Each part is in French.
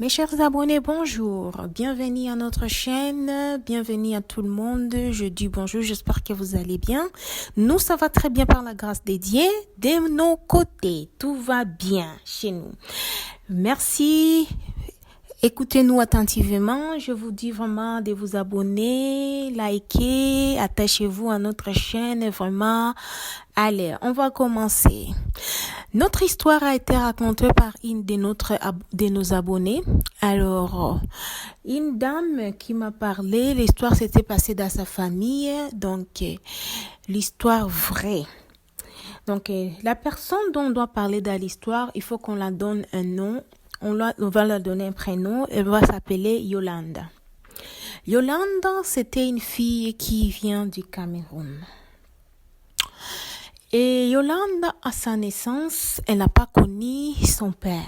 Mes chers abonnés, bonjour. Bienvenue à notre chaîne. Bienvenue à tout le monde. Je dis bonjour. J'espère que vous allez bien. Nous, ça va très bien par la grâce des dieux. De nos côtés, tout va bien chez nous. Merci. Écoutez-nous attentivement. Je vous dis vraiment de vous abonner, liker, attachez-vous à notre chaîne. Vraiment, allez, on va commencer. Notre histoire a été racontée par une de nos abonnés. Alors, une dame qui m'a parlé, l'histoire s'était passée dans sa famille, donc l'histoire vraie. Donc, la personne dont on doit parler dans l'histoire, il faut qu'on la donne un nom. On va leur donner un prénom. Elle va s'appeler Yolanda. Yolanda, c'était une fille qui vient du Cameroun. Et Yolanda, à sa naissance, elle n'a pas connu son père.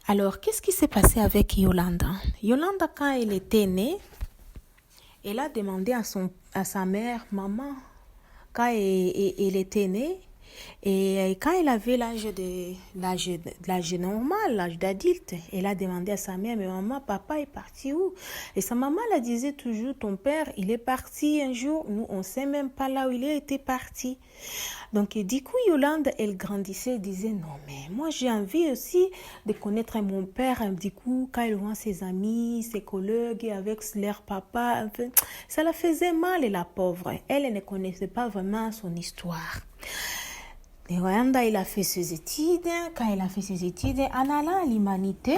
Alors, qu'est-ce qui s'est passé avec Yolanda? Yolanda, quand elle était née, elle a demandé à sa mère, maman, quand elle était née, et quand elle avait l'âge normal, l'âge d'adulte, elle a demandé à sa mère, mais maman, papa est parti où? Et sa maman la disait toujours, ton père, il est parti un jour, nous, on ne sait même pas là où il était parti. Donc, du coup, Yolande, elle grandissait, elle disait, non, mais moi, j'ai envie aussi de connaître mon père. Du coup, quand elle voit ses amis, ses collègues, avec leur papa, enfin, ça la faisait mal, la pauvre. Elle ne connaissait pas vraiment son histoire. Et Yolanda, il a fait ses études. Quand elle a fait ses études, en allant à l'humanité,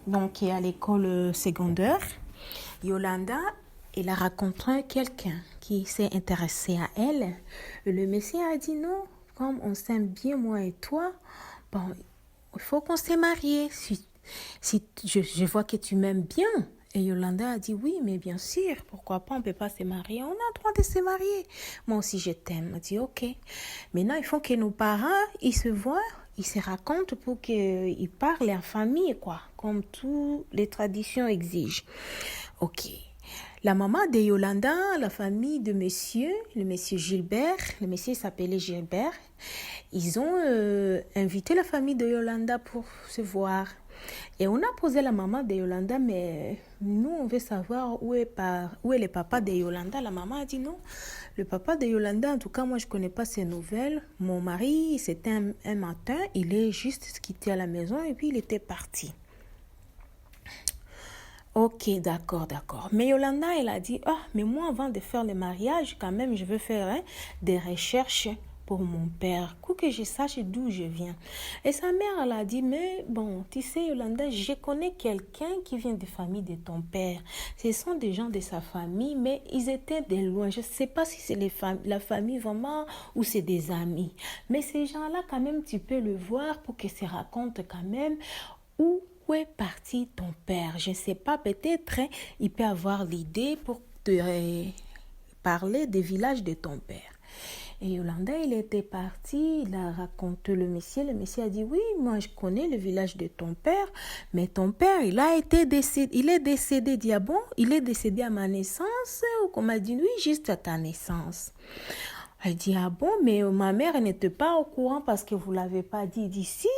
donc à l'école secondaire, Yolanda, elle a rencontré quelqu'un qui s'est intéressé à elle. Le monsieur a dit non, comme on s'aime bien, moi et toi, bon, il faut qu'on s'est mariés. Si je vois que tu m'aimes bien. Et Yolanda a dit oui, mais bien sûr, pourquoi pas, on ne peut pas se marier, on a le droit de se marier. Moi aussi, je t'aime. Elle a dit ok. Maintenant, il faut que nos parents, ils se voient, ils se racontent pour qu'ils parlent en famille, quoi, comme toutes les traditions exigent. Ok. La maman de Yolanda, la famille de le monsieur Gilbert, le monsieur s'appelait Gilbert, ils ont invité la famille de Yolanda pour se voir. Et on a posé la maman de Yolanda, mais nous, on veut savoir où est le papa de Yolanda. La maman a dit non. Le papa de Yolanda, en tout cas, moi, je ne connais pas ses nouvelles. Mon mari, c'était un matin, il est juste quitté à la maison et puis il était parti. Ok, d'accord. Mais Yolanda, elle a dit, mais moi, avant de faire le mariage, quand même, je veux faire des recherches pour mon père, pour que je sache d'où je viens. Et sa mère, elle a dit, mais bon, tu sais, Yolanda, je connais quelqu'un qui vient de famille de ton père. Ce sont des gens de sa famille, mais ils étaient de loin. Je ne sais pas si c'est la famille vraiment ou c'est des amis. Mais ces gens-là, quand même, tu peux le voir pour qu'ils se racontent quand même où est parti ton père. Je ne sais pas, peut-être il peut avoir l'idée pour te parler des villages de ton père. Et Yolanda, il était parti, il a raconté le monsieur a dit, oui, moi je connais le village de ton père, mais ton père, il est décédé, dit, ah bon, il est décédé à ma naissance, ou qu'on m'a dit, oui, juste à ta naissance. Elle dit, ah bon, mais ma mère n'était pas au courant parce que vous ne l'avez pas dit d'ici.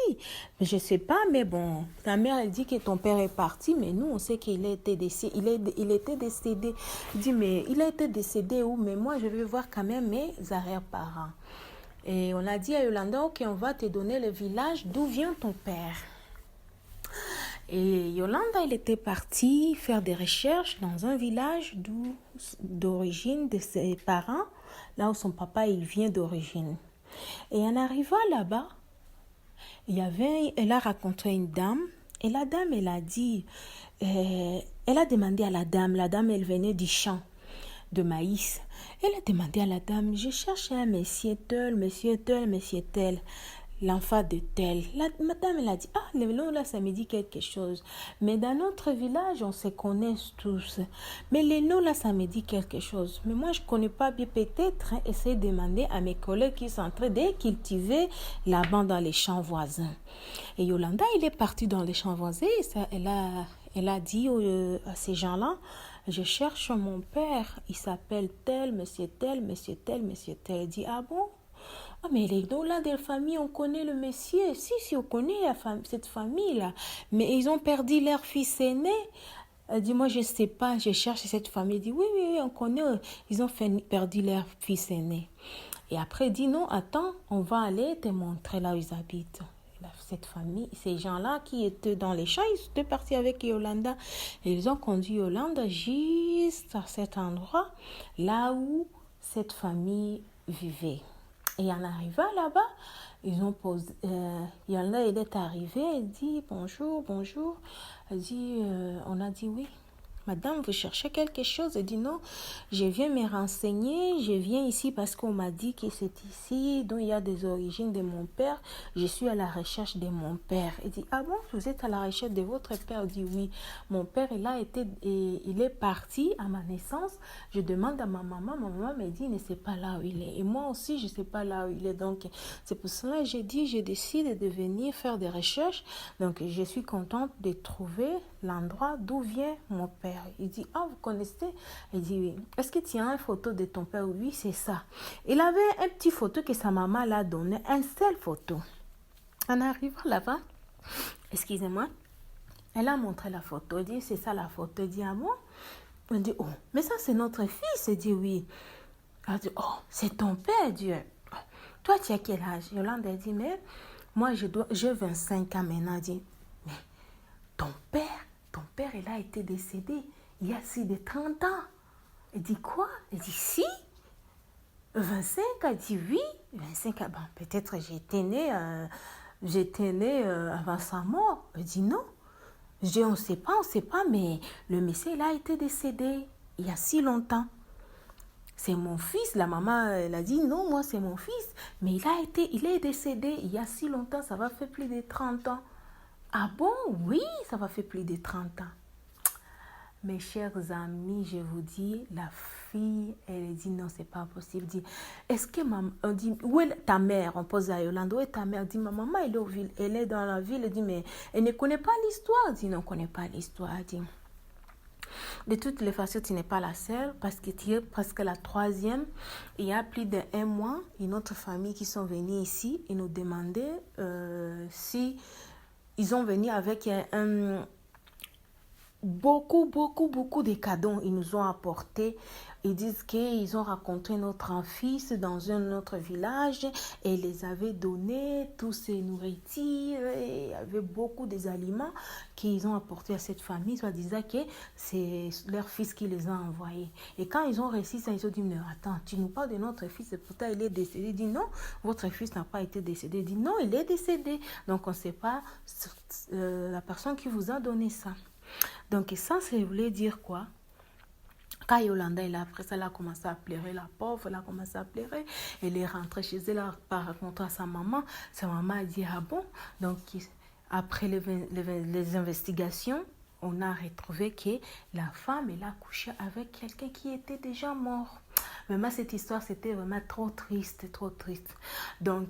Je ne sais pas, mais bon, ta mère, elle dit que ton père est parti, mais nous, on sait qu'il était décédé. Il était décédé. Elle dit, mais il a été décédé où? Mais moi, je veux voir quand même mes arrière-parents. Et on a dit à Yolanda, ok, on va te donner le village d'où vient ton père. Et Yolanda, elle était partie faire des recherches dans un village d'origine de ses parents, là où son papa il vient d'origine. Et en arrivant là-bas, elle a rencontré une dame. Et la dame, elle a dit, elle a demandé à la dame, elle venait du champ de maïs. Elle a demandé à la dame, je cherche un monsieur tel. L'enfant de tel. Madame, elle a dit, le nom là, ça me dit quelque chose. Mais dans notre village, on se connaît tous. Mais les noms là, ça me dit quelque chose. Mais moi, je ne connais pas bien. Peut-être essayer de demander à mes collègues qui sont en train de cultiver là-bas dans les champs voisins. Et Yolanda, il est parti dans les champs voisins. Elle a dit à ces gens-là, je cherche mon père. Il s'appelle tel, monsieur tel. Elle dit, ah bon? Ah, mais les deux là de la famille, on connaît le monsieur. Si, on connaît cette famille-là. Mais ils ont perdu leur fils aîné. Elle dit, moi, je ne sais pas, je cherche cette famille. Elle dit, oui, oui, oui, on connaît. Ils ont perdu leur fils aîné. Et après, elle dit, non, attends, on va aller te montrer là où ils habitent. Cette famille, ces gens-là qui étaient dans les champs, ils étaient partis avec Yolanda. Et ils ont conduit Yolanda juste à cet endroit, là où cette famille vivait. Et en arrivant là-bas, ils ont posé. Yolanda, elle est arrivée, elle dit bonjour, bonjour. Elle dit, on a dit oui. Madame, vous cherchez quelque chose? Elle dit non, je viens me renseigner, je viens ici parce qu'on m'a dit que c'est ici, dont il y a des origines de mon père. Je suis à la recherche de mon père. Elle dit, ah bon, vous êtes à la recherche de votre père? Elle dit oui, mon père, il est parti à ma naissance. Je demande à ma maman me dit, il ne sait pas là où il est. Et moi aussi, je ne sais pas là où il est. Donc, c'est pour cela que j'ai dit, je décide de venir faire des recherches. Donc, je suis contente de trouver l'endroit d'où vient mon père. Il dit, ah, vous connaissez? Il dit, oui. Est-ce que tu as une photo de ton père? Oui, c'est ça. Il avait un petit photo que sa maman l'a donné, une seule photo. En arrivant là-bas, excusez-moi, elle a montré la photo. Elle dit, c'est ça la photo. Elle dit, ah bon? Elle dit, oh, mais ça c'est notre fils. Elle dit, oui. Elle dit, oh, c'est ton père, Dieu. Toi, tu as quel âge? Yolande a dit, mais moi, j'ai 25 ans maintenant. Elle dit, mais ton père, il a été décédé il y a si de 30 ans. Elle dit, quoi? Elle dit, si. 25, elle dit, oui. 25 ans, bon, peut-être j'étais née avant sa mort. Elle dit, non. Je dis, on ne sait pas, mais le monsieur, il a été décédé il y a si longtemps. C'est mon fils. La maman, elle a dit, non, moi, c'est mon fils. Mais il est décédé il y a si longtemps, ça va faire plus de 30 ans. Ah bon? Oui, ça va faire plus de 30 ans. Mes chers amis, je vous dis, la fille, elle dit, non, c'est pas possible. Elle dit, est-ce que on dit, où est ta mère? On pose à Yolande, où est ta mère? Elle dit, ma maman, elle est dans la ville. Elle dit, mais elle ne connaît pas l'histoire. Elle dit, non, on ne connaît pas l'histoire. Elle dit, de toutes les façons, tu n'es pas la seule, parce que tu es presque la troisième. Il y a plus d'un mois, une autre famille qui sont venus ici et nous demandaient si ils ont venu avec beaucoup de cadeaux. Ils nous ont apporté. Ils disent qu'ils ont rencontré notre fils dans un autre village et ils les avaient donné tous ces nourritures et il y avait beaucoup des aliments qu'ils ont apportés à cette famille. Soit disant que c'est leur fils qui les a envoyés. Et quand ils ont réussi ça, ils ont dit, mais attends, tu nous parles de notre fils et pourtant il est décédé. Il dit, non, votre fils n'a pas été décédé. Il dit, non, il est décédé. Donc on ne sait pas la personne qui vous a donné ça. Donc ça voulait dire quoi? Quand Yolanda, après ça, elle a commencé à pleurer, la pauvre, elle a commencé à pleurer. Elle est rentrée chez elle, elle a raconté à sa maman. Sa maman a dit, ah bon? Donc après les investigations, on a retrouvé que la femme, elle a couché avec quelqu'un qui était déjà mort. Vraiment, cette histoire, c'était vraiment trop triste, trop triste. Donc,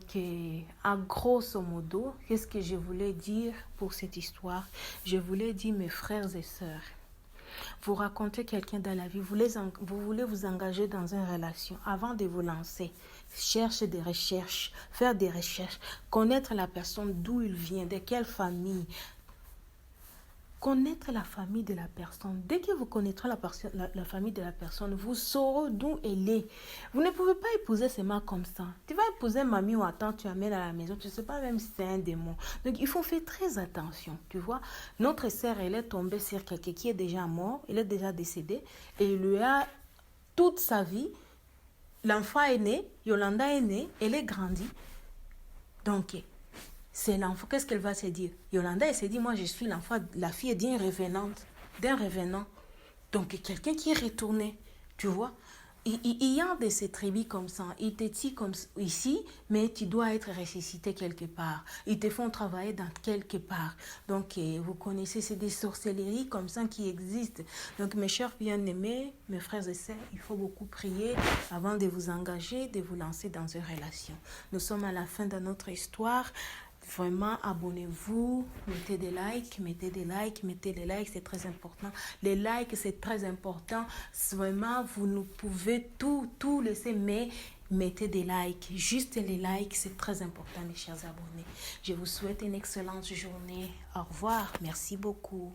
à grosso modo, qu'est-ce que je voulais dire pour cette histoire? Je voulais dire, mes frères et sœurs, vous racontez quelqu'un dans la vie, vous voulez vous engager dans une relation avant de vous lancer. Cherchez des recherches, faire des recherches, connaître la personne, d'où il vient, de quelle famille. Connaître la famille de la personne. Dès que vous connaîtrez la famille de la personne, vous saurez d'où elle est. Vous ne pouvez pas épouser seulement comme ça. Tu vas épouser mamie ou attends, tu amènes à la maison, tu ne sais pas même si c'est un démon. Donc, il faut faire très attention, tu vois. Notre sœur, elle est tombée sur quelqu'un qui est déjà mort, il est déjà décédé, et il lui a toute sa vie. L'enfant est né, Yolanda est née, elle est grandie. Donc, c'est l'enfant. Qu'est-ce qu'elle va se dire? Yolanda, elle s'est dit, moi, je suis l'enfant, la fille d'une revenante, d'un revenant. Donc, quelqu'un qui est retourné, tu vois. Il y a de ces tribus comme ça. Ils te tirent comme ici, mais tu dois être ressuscité quelque part. Ils te font travailler dans quelque part. Donc, vous connaissez, c'est des sorcelleries comme ça qui existent. Donc, mes chers bien-aimés, mes frères et sœurs, il faut beaucoup prier avant de vous engager, de vous lancer dans une relation. Nous sommes à la fin de notre histoire. Vraiment, abonnez-vous, mettez des likes, c'est très important. Les likes, c'est très important. Vraiment, vous nous pouvez tout laisser, mais mettez des likes. Juste les likes, c'est très important, mes chers abonnés. Je vous souhaite une excellente journée. Au revoir. Merci beaucoup.